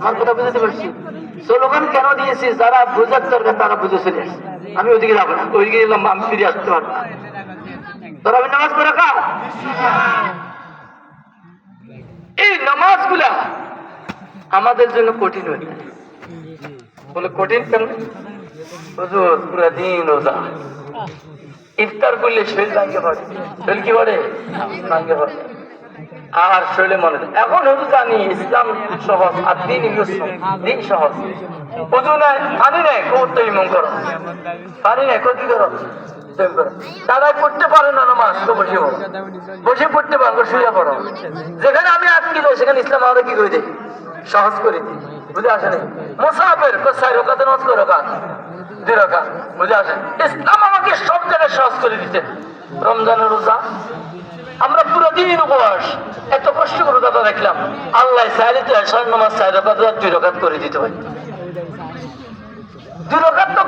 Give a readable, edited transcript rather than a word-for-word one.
আমার কথা বুঝতে পারছি? স্লোগান কেন দিয়েছি? যারা বোঝার দরকার তারা বুঝে চলে আসে। আমি ওদিকে যাবো না, ওইদিকে গেলাম আমি ফিরে আসতে পারবো না। তোরা নামাজ পড়ে খা। এই নামাজ গুলা আমাদের জন্য কঠিন হয়ে যায়। বলে কঠিন কেন? হুজুর পুরা দিন রোজা, ইফতার করলে শরীর ভাঙ্গে পড়ে, শরীর কি পড়ে? ভাঙ্গে পড়ে। আর শরীরে মনে হয় এখন হুজুর জানি ইসলাম সহজ আর দিন দিন সহজ। হুজুর নাই পানি নেই, কোথাও ইমাম করো, পানি নেই কোথায় করো, দাদাই পড়তে পারে না নামাজ, তো বসে পড়ো, বসে পড়তে পারবো, শুয়ে পড়ো। যেখানে আমি আটকে যাই সেখানে ইসলাম আমাদের কি করে দিই? সহজ করে দিই। বুঝে আসে না? মুসাফের কোথায় রোকাতে নামাজ করে রোকাত, দুই রাকাত। বুঝে আসে? ইসলাম আমাকে সব জায়গায় সহজ করে দিতে। রমজানের রোজা আমরা পুরো দিন উপবাস, এত কষ্ট করে দাদা দেখলাম, আল্লাহ চাইলে তো এসার নামাজ 4 রাকাত 2 রাকাত করে দিতে পারি। 2 রাকাত তো